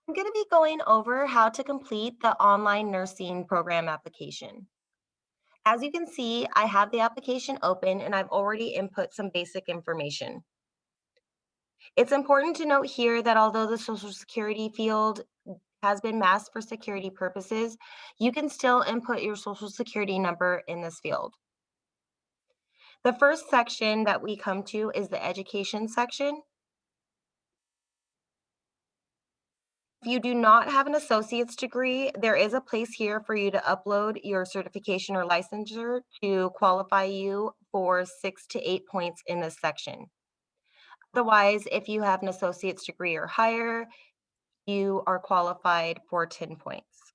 I'm going to be going over how to complete the online nursing program application. As you can see, I have the application open and I've already input some basic information. It's important to note here that although the Social Security field has been masked for security purposes, you can still input your Social Security number in this field. The first section that we come to is the education section. If you do not have an associate's degree, there is a place here for you to upload your certification or licensure to qualify you for 6 to 8 points in this section. Otherwise, if you have an associate's degree or higher, you are qualified for 10 points.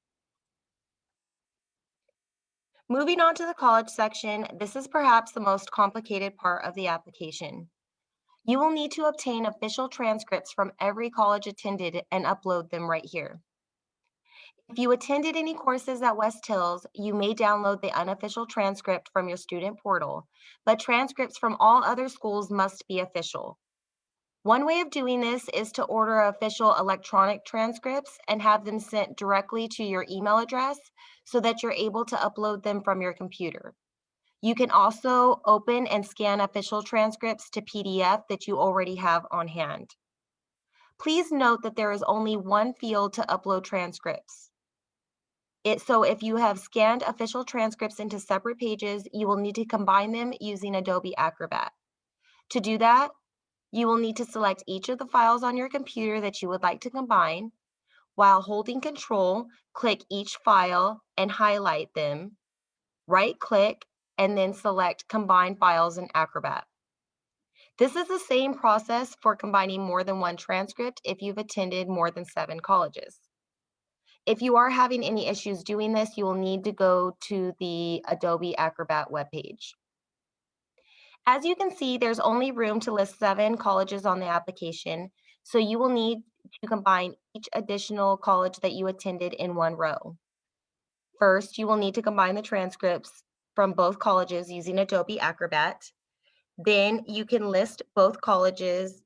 Moving on to the college section, this is perhaps the most complicated part of the application. You will need to obtain official transcripts from every college attended and upload them right here. If you attended any courses at West Hills, you may download the unofficial transcript from your student portal, but transcripts from all other schools must be official. One way of doing this is to order official electronic transcripts and have them sent directly to your email address so that you're able to upload them from your computer. You can also open and scan official transcripts to PDF that you already have on hand. Please note that there is only one field to upload transcripts. So if you have scanned official transcripts into separate pages, you will need to combine them using Adobe Acrobat. To do that, you will need to select each of the files on your computer that you would like to combine. While holding Control, click each file and highlight them. Right-click and then select Combine Files in Acrobat. This is the same process for combining more than one transcript if you've attended more than 7 colleges. If you are having any issues doing this, you will need to go to the Adobe Acrobat webpage. As you can see, there's only room to list 7 colleges on the application, so you will need to combine each additional college that you attended in one row. First, you will need to combine the transcripts from both colleges using Adobe Acrobat. Then you can list both colleges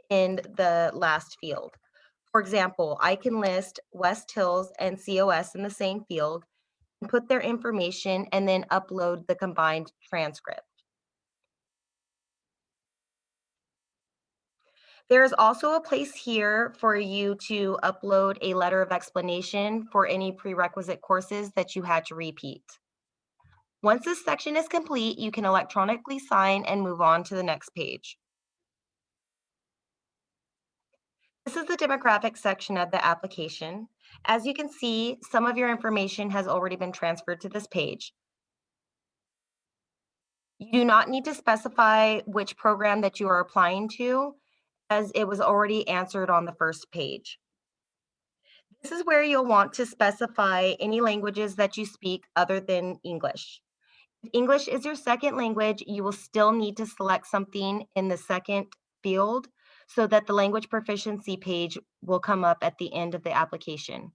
in the last field. For example, I can list West Hills and COS in the same field and put their information and then upload the combined transcript. There is also a place here for you to upload a letter of explanation for any prerequisite courses that you had to repeat. Once this section is complete, you can electronically sign and move on to the next page. This is the demographics section of the application. As you can see, some of your information has already been transferred to this page. You do not need to specify which program that you are applying to, as it was already answered on the first page. This is where you'll want to specify any languages that you speak other than English. If English is your second language, you will still need to select something in the second field so that the language proficiency page will come up at the end of the application.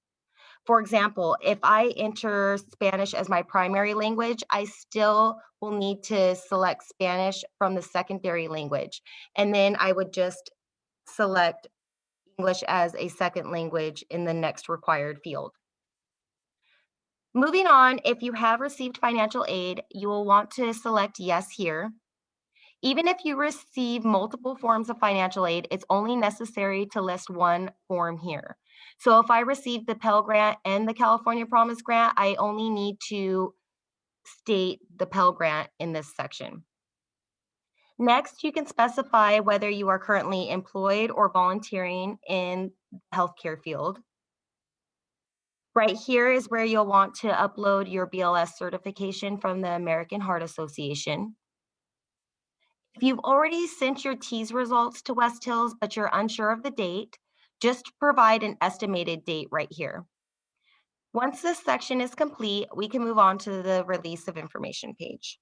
For example, if I enter Spanish as my primary language, I still will need to select Spanish from the secondary language. And then I would just select English as a second language in the next required field. Moving on, if you have received financial aid, you will want to select yes here. Even if you receive multiple forms of financial aid, it's only necessary to list one form here. So if I receive the Pell Grant and the California Promise Grant, I only need to state the Pell Grant in this section. Next, you can specify whether you are currently employed or volunteering in the healthcare field. Right here is where you'll want to upload your BLS certification from the American Heart Association. If you've already sent your TEAS results to West Hills, but you're unsure of the date, just provide an estimated date right here. Once this section is complete, we can move on to the release of information page.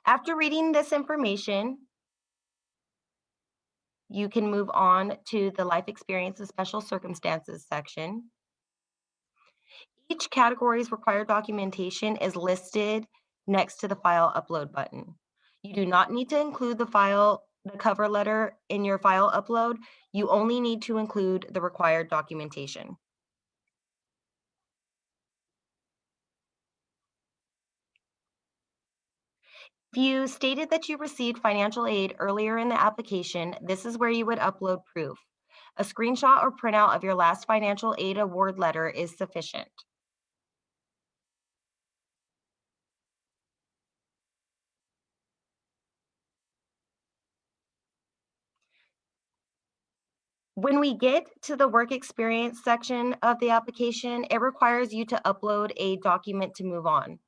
After reading this information, you can move on to the life experience and special circumstances section. Each category's required documentation is listed next to the file upload button. You do not need to include the file the cover letter in your file upload, you only need to include the required documentation. If you stated that you received financial aid earlier in the application, this is where you would upload proof. A screenshot or printout of your last financial aid award letter is sufficient. When we get to the work experience section of the application, it requires you to upload a document to move on.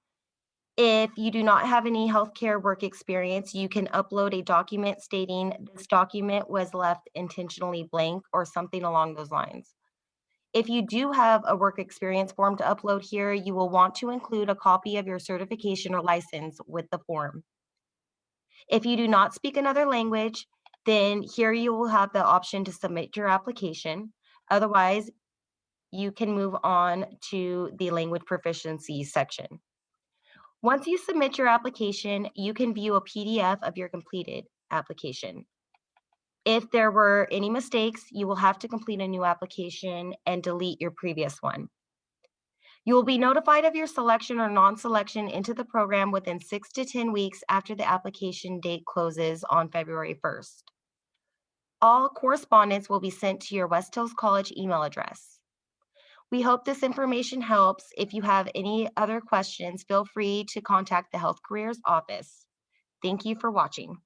If you do not have any healthcare work experience, you can upload a document stating this document was left intentionally blank or something along those lines. If you do have a work experience form to upload here, you will want to include a copy of your certification or license with the form. If you do not speak another language, then here you will have the option to submit your application. Otherwise, you can move on to the language proficiency section. Once you submit your application, you can view a PDF of your completed application. If there were any mistakes, you will have to complete a new application and delete your previous one. You will be notified of your selection or non-selection into the program within 6 to 10 weeks after the application date closes on February 1st. All correspondence will be sent to your West Hills College email address. We hope this information helps. If you have any other questions, feel free to contact the Health Careers Office. Thank you for watching.